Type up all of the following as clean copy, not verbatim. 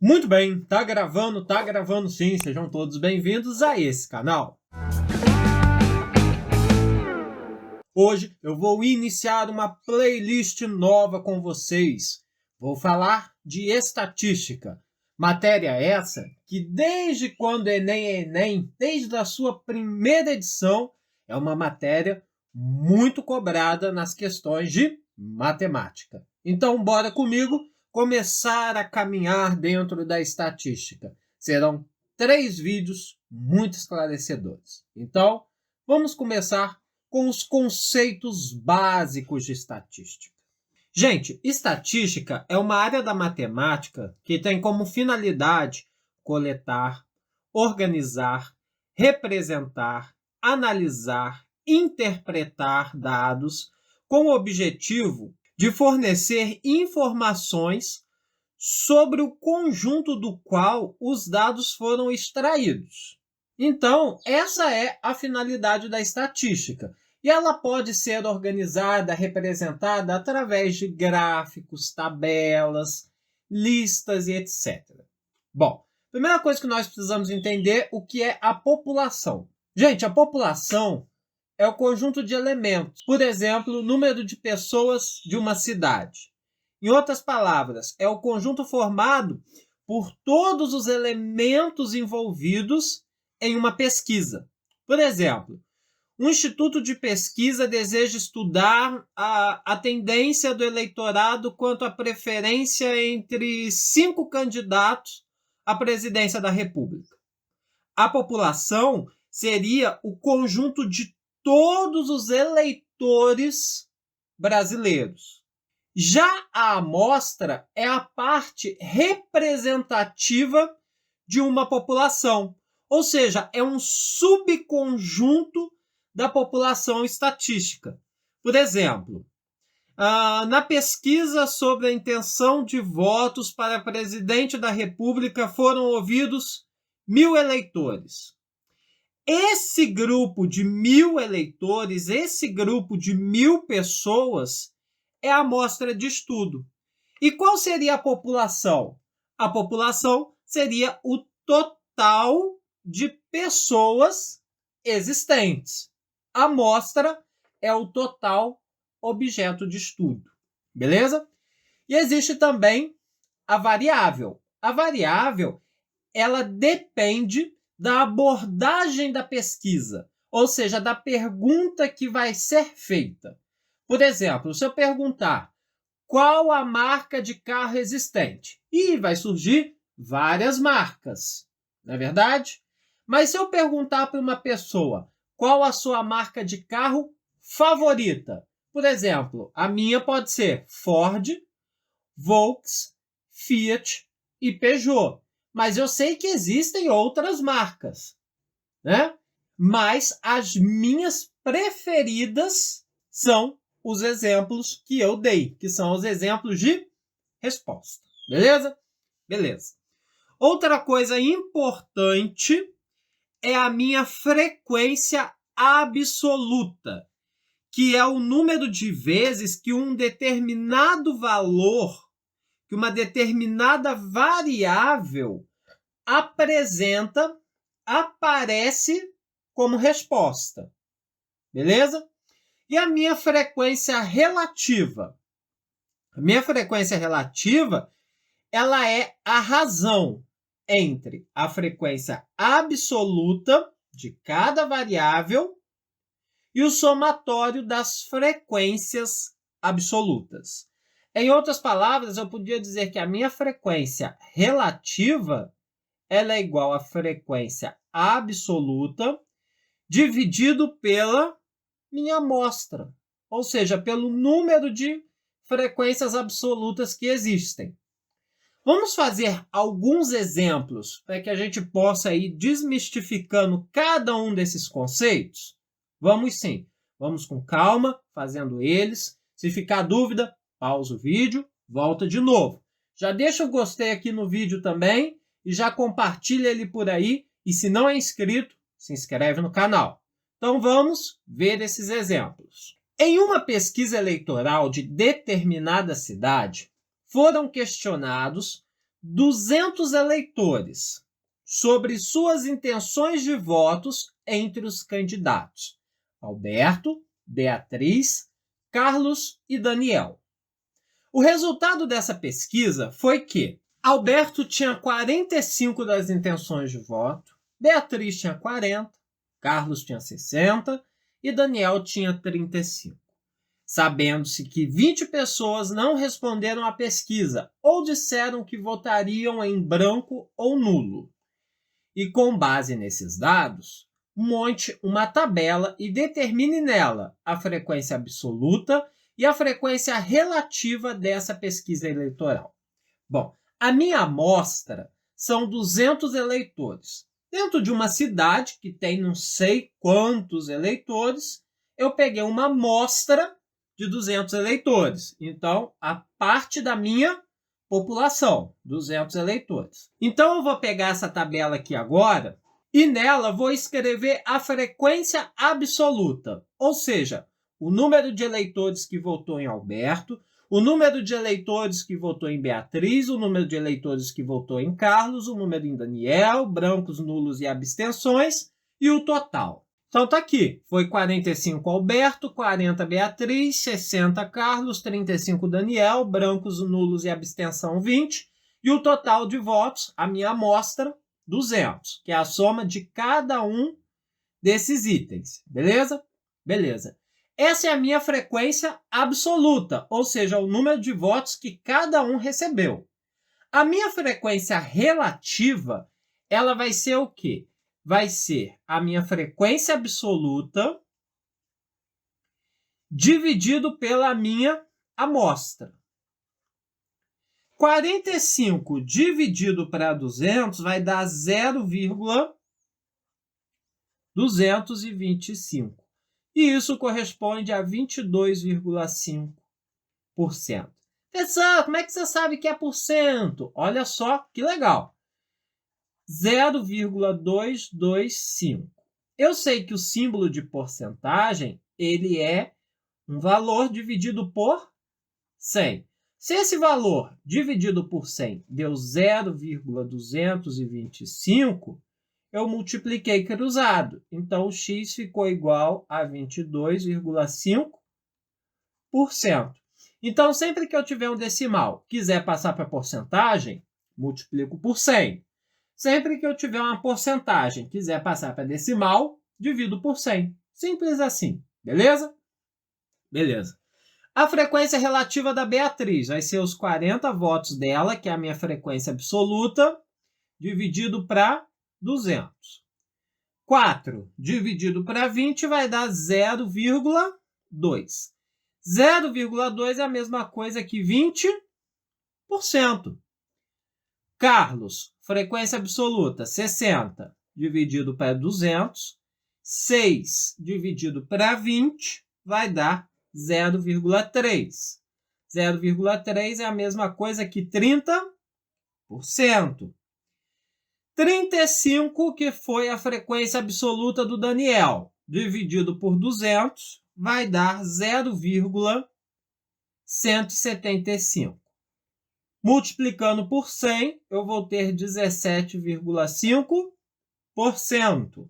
Muito bem, tá gravando sim, sejam todos bem-vindos a esse canal. Hoje eu vou iniciar uma playlist nova com vocês. Vou falar de estatística, matéria essa que desde quando Enem é Enem, desde a sua primeira edição, é uma matéria muito cobrada nas questões de matemática. Então, bora comigo começar a caminhar dentro da estatística. Serão 3 vídeos muito esclarecedores. Então, vamos começar com os conceitos básicos de estatística. Gente, estatística é uma área da matemática que tem como finalidade coletar, organizar, representar, analisar, interpretar dados com o objetivo de fornecer informações sobre o conjunto do qual os dados foram extraídos. Então, essa é a finalidade da estatística. E ela pode ser organizada, representada através de gráficos, tabelas, listas e etc. Bom, primeira coisa que nós precisamos entender é o que é a população. Gente, a população é o conjunto de elementos. Por exemplo, o número de pessoas de uma cidade. Em outras palavras, é o conjunto formado por todos os elementos envolvidos em uma pesquisa. Por exemplo, um instituto de pesquisa deseja estudar a tendência do eleitorado quanto à preferência entre 5 candidatos à presidência da República. A população seria o conjunto de todos os eleitores brasileiros. Já a amostra é a parte representativa de uma população, ou seja, é um subconjunto da população estatística. Por exemplo, na pesquisa sobre a intenção de votos para presidente da República foram ouvidos 1.000 eleitores. Esse grupo de 1.000 eleitores, esse grupo de 1.000 pessoas é a amostra de estudo. E qual seria a população? A população seria o total de pessoas existentes. A amostra é o total objeto de estudo. Beleza? E existe também a variável. A variável, ela depende da abordagem da pesquisa, ou seja, da pergunta que vai ser feita. Por exemplo, se eu perguntar qual a marca de carro existente, e vai surgir várias marcas, não é verdade? Mas se eu perguntar para uma pessoa qual a sua marca de carro favorita, por exemplo, a minha pode ser Ford, Volkswagen, Fiat e Peugeot. Mas eu sei que existem outras marcas, né? Mas as minhas preferidas são os exemplos que eu dei, que são os exemplos de resposta. Beleza? Beleza. Outra coisa importante é a minha frequência absoluta, que é o número de vezes que um determinado valor, que uma determinada variável aparece como resposta. Beleza? E a minha frequência relativa? A minha frequência relativa, ela é a razão entre a frequência absoluta de cada variável e o somatório das frequências absolutas. Em outras palavras, eu podia dizer que a minha frequência relativa ela é igual à frequência absoluta dividido pela minha amostra, ou seja, pelo número de frequências absolutas que existem. Vamos fazer alguns exemplos para que a gente possa ir desmistificando cada um desses conceitos? Vamos sim. Vamos com calma, fazendo eles. Se ficar dúvida, pausa o vídeo, volta de novo. Já deixa o gostei aqui no vídeo também e já compartilha ele por aí. E se não é inscrito, se inscreve no canal. Então vamos ver esses exemplos. Em uma pesquisa eleitoral de determinada cidade, foram questionados 200 eleitores sobre suas intenções de votos entre os candidatos Alberto, Beatriz, Carlos e Daniel. O resultado dessa pesquisa foi que Alberto tinha 45 das intenções de voto, Beatriz tinha 40, Carlos tinha 60 e Daniel tinha 35. Sabendo-se que 20 pessoas não responderam à pesquisa ou disseram que votariam em branco ou nulo. E com base nesses dados, monte uma tabela e determine nela a frequência absoluta e a frequência relativa dessa pesquisa eleitoral. Bom, a minha amostra são 200 eleitores. Dentro de uma cidade que tem não sei quantos eleitores, eu peguei uma amostra de 200 eleitores. Então, a parte da minha população, 200 eleitores. Então, eu vou pegar essa tabela aqui agora e nela vou escrever a frequência absoluta, ou seja, o número de eleitores que votou em Alberto, o número de eleitores que votou em Beatriz, o número de eleitores que votou em Carlos, o número em Daniel, brancos, nulos e abstenções, e o total. Então tá aqui, foi 45 Alberto, 40 Beatriz, 60 Carlos, 35 Daniel, brancos, nulos e abstenção 20, e o total de votos, a minha amostra, 200, que é a soma de cada um desses itens, beleza? Beleza. Essa é a minha frequência absoluta, ou seja, o número de votos que cada um recebeu. A minha frequência relativa, ela vai ser o quê? Vai ser a minha frequência absoluta dividido pela minha amostra. 45 dividido para 200 vai dar 0,225. E isso corresponde a 22,5%. Professor, como é que você sabe que é por cento? Olha só que legal. 0,225. Eu sei que o símbolo de porcentagem ele é um valor dividido por 100. Se esse valor dividido por 100 deu 0,225, eu multipliquei cruzado. Então, o x ficou igual a 22,5%. Então, sempre que eu tiver um decimal, quiser passar para porcentagem, multiplico por 100. Sempre que eu tiver uma porcentagem, quiser passar para decimal, divido por 100. Simples assim, beleza? Beleza. A frequência relativa da Beatriz vai ser os 40 votos dela, que é a minha frequência absoluta, dividido para 200. 4 dividido para 20 vai dar 0,2. 0,2 é a mesma coisa que 20%. Carlos, frequência absoluta, 60 dividido para 200. 6 dividido para 20 vai dar 0,3. 0,3 é a mesma coisa que 30%. 35, que foi a frequência absoluta do Daniel, dividido por 200, vai dar 0,175. Multiplicando por 100, eu vou ter 17,5%.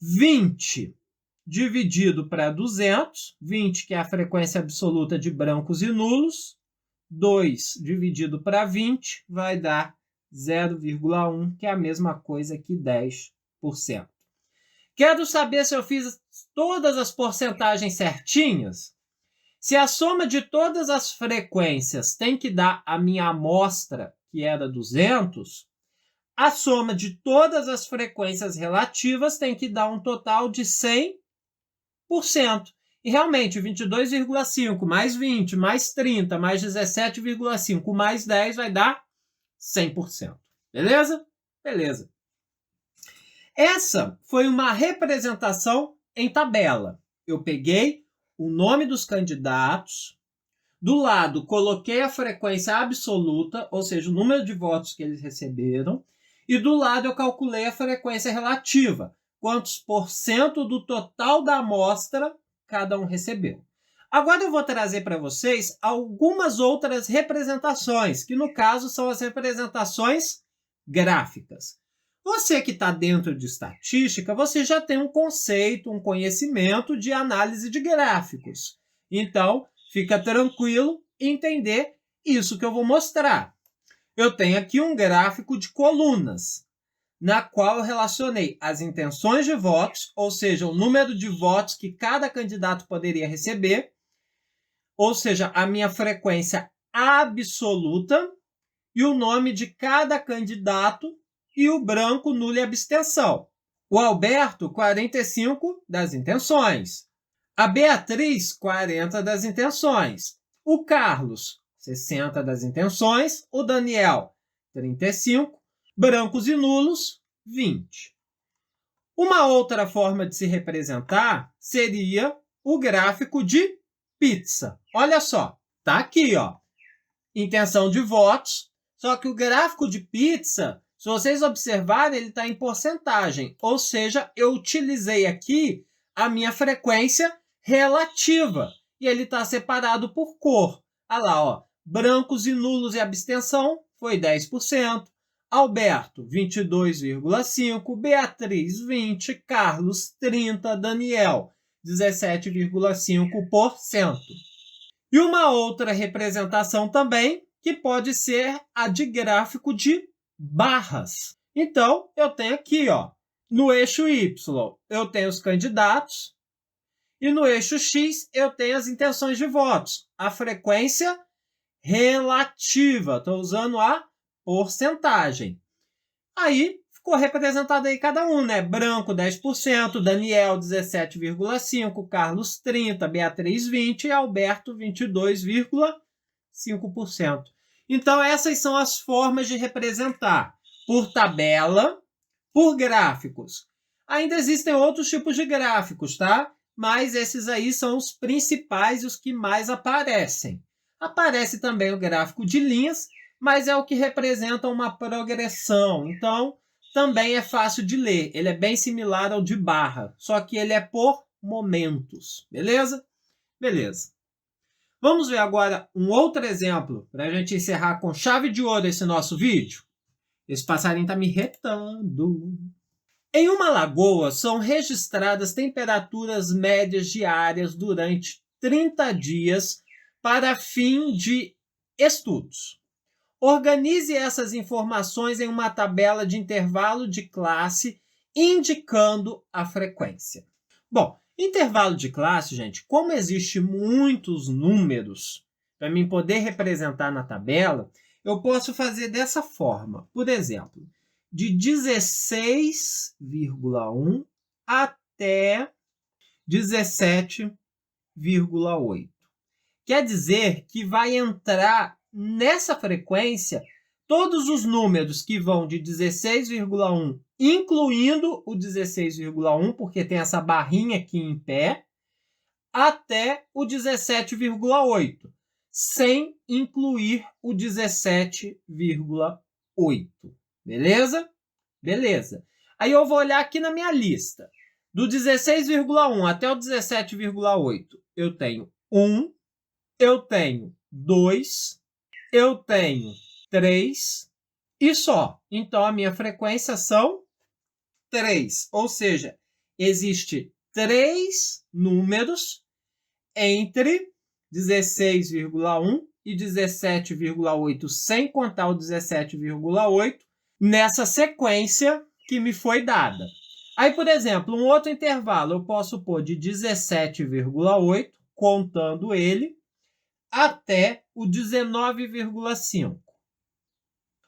20 dividido para 200, 20 que é a frequência absoluta de brancos e nulos, 2 dividido para 20 vai dar 0,1, que é a mesma coisa que 10%. Quero saber se eu fiz todas as porcentagens certinhas? Se a soma de todas as frequências tem que dar a minha amostra, que era 200, a soma de todas as frequências relativas tem que dar um total de 100%. E realmente, 22,5 mais 20, mais 30, mais 17,5, mais 10 vai dar 100%. Beleza? Beleza. Essa foi uma representação em tabela. Eu peguei o nome dos candidatos, do lado coloquei a frequência absoluta, ou seja, o número de votos que eles receberam, e do lado eu calculei a frequência relativa, quantos por cento do total da amostra cada um recebeu. Agora eu vou trazer para vocês algumas outras representações, que no caso são as representações gráficas. Você que está dentro de estatística, você já tem um conceito, um conhecimento de análise de gráficos. Então, fica tranquilo em entender isso que eu vou mostrar. Eu tenho aqui um gráfico de colunas, na qual eu relacionei as intenções de votos, ou seja, o número de votos que cada candidato poderia receber, ou seja, a minha frequência absoluta, e o nome de cada candidato, e o branco, nulo e abstenção. O Alberto, 45 das intenções. A Beatriz, 40 das intenções. O Carlos, 60 das intenções. O Daniel, 35. Brancos e nulos, 20. Uma outra forma de se representar seria o gráfico de pizza. Olha só, tá aqui, ó. Intenção de votos, só que o gráfico de pizza, se vocês observarem, ele está em porcentagem, ou seja, eu utilizei aqui a minha frequência relativa, e ele está separado por cor. Olha lá, ó, brancos e nulos e abstenção foi 10%, Alberto 22,5%, Beatriz 20%, Carlos 30%, Daniel 17,5%. E uma outra representação também, que pode ser a de gráfico de barras. Então, eu tenho aqui, ó, no eixo Y, eu tenho os candidatos, e no eixo X, eu tenho as intenções de votos. A frequência relativa, estou usando a porcentagem. Aí, ficou representado aí cada um, né? Branco 10%, Daniel 17,5%, Carlos 30%, Beatriz 20% e Alberto 22,5%. Então, essas são as formas de representar por tabela, por gráficos. Ainda existem outros tipos de gráficos, tá? Mas esses aí são os principais e os que mais aparecem. Aparece também o gráfico de linhas, mas é o que representa uma progressão. Então, também é fácil de ler. Ele é bem similar ao de barra, só que ele é por momentos. Beleza? Beleza. Vamos ver agora um outro exemplo para a gente encerrar com chave de ouro esse nosso vídeo. Esse passarinho está me retando. Em uma lagoa, são registradas temperaturas médias diárias durante 30 dias para fim de estudos. Organize essas informações em uma tabela de intervalo de classe, indicando a frequência. Bom, intervalo de classe, gente, como existe muitos números para mim poder representar na tabela, eu posso fazer dessa forma. Por exemplo, de 16,1 até 17,8. Quer dizer que vai entrar nessa frequência todos os números que vão de 16,1, incluindo o 16,1, porque tem essa barrinha aqui em pé, até o 17,8, sem incluir o 17,8. Beleza? Beleza. Aí eu vou olhar aqui na minha lista. Do 16,1 até o 17,8, eu tenho 1, eu tenho 2, eu tenho 3 e só. Então, a minha frequência são 3. Ou seja, existe 3 números entre 16,1 e 17,8, sem contar o 17,8, nessa sequência que me foi dada. Aí, por exemplo, um outro intervalo eu posso pôr de 17,8, contando ele, até o 19,5.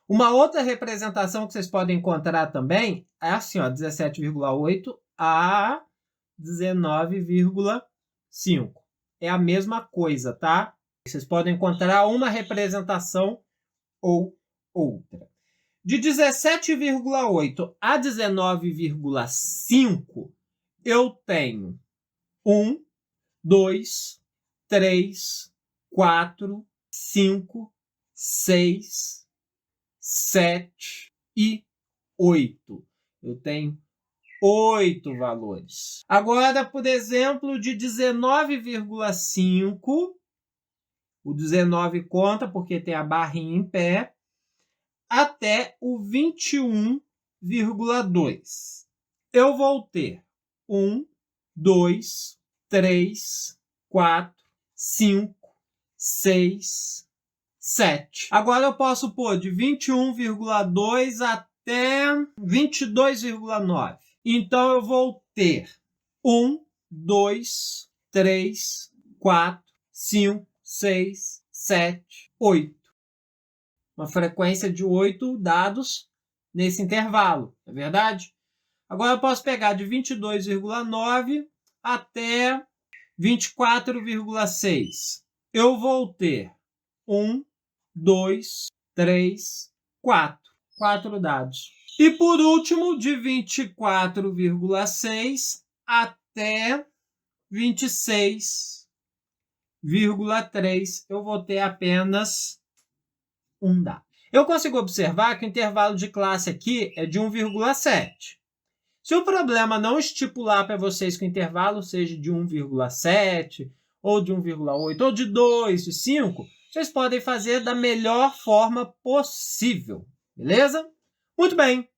Uma outra representação que vocês podem encontrar também é assim, ó, 17,8 a 19,5. É a mesma coisa, tá? Vocês podem encontrar uma representação ou outra. De 17,8 a 19,5, eu tenho 1, 2, 3, 4, 5, 6, 7 e 8. Eu tenho 8 valores. Agora, por exemplo, de 19,5, o 19 conta porque tem a barrinha em pé, até o 21,2. Eu vou ter 1, 2, 3, 4, 5, 6, 7. Agora eu posso pôr de 21,2 até 22,9. Então eu vou ter 1, 2, 3, 4, 5, 6, 7, 8. Uma frequência de 8 dados nesse intervalo, não é verdade? Agora eu posso pegar de 22,9 até 24,6. Eu vou ter 1, 2, 3, 4. 4 dados. E por último, de 24,6 até 26,3, eu vou ter apenas um dado. Eu consigo observar que o intervalo de classe aqui é de 1,7. Se o problema não estipular para vocês que o intervalo seja de 1,7, ou de 1,8, ou de 2, de 5, vocês podem fazer da melhor forma possível, beleza? Muito bem.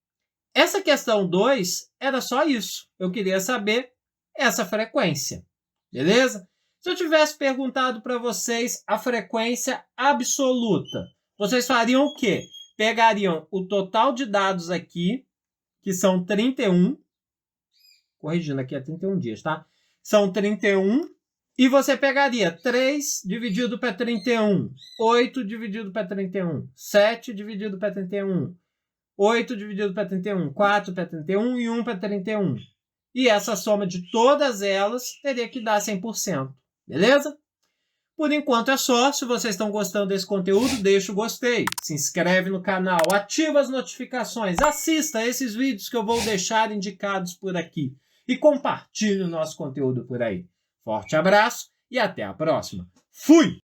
Essa questão 2 era só isso. Eu queria saber essa frequência, beleza? Se eu tivesse perguntado para vocês a frequência absoluta, vocês fariam o quê? Pegariam o total de dados aqui, que são 31, corrigindo aqui, é 31 dias, tá? São 31, e você pegaria 3 dividido para 31, 8 dividido para 31, 7 dividido para 31, 8 dividido para 31, 4 para 31 e 1 para 31. E essa soma de todas elas teria que dar 100%, beleza? Por enquanto é só. Se vocês estão gostando desse conteúdo, deixa o gostei, se inscreve no canal, ativa as notificações, assista esses vídeos que eu vou deixar indicados por aqui e compartilhe o nosso conteúdo por aí. Forte abraço e até a próxima. Fui!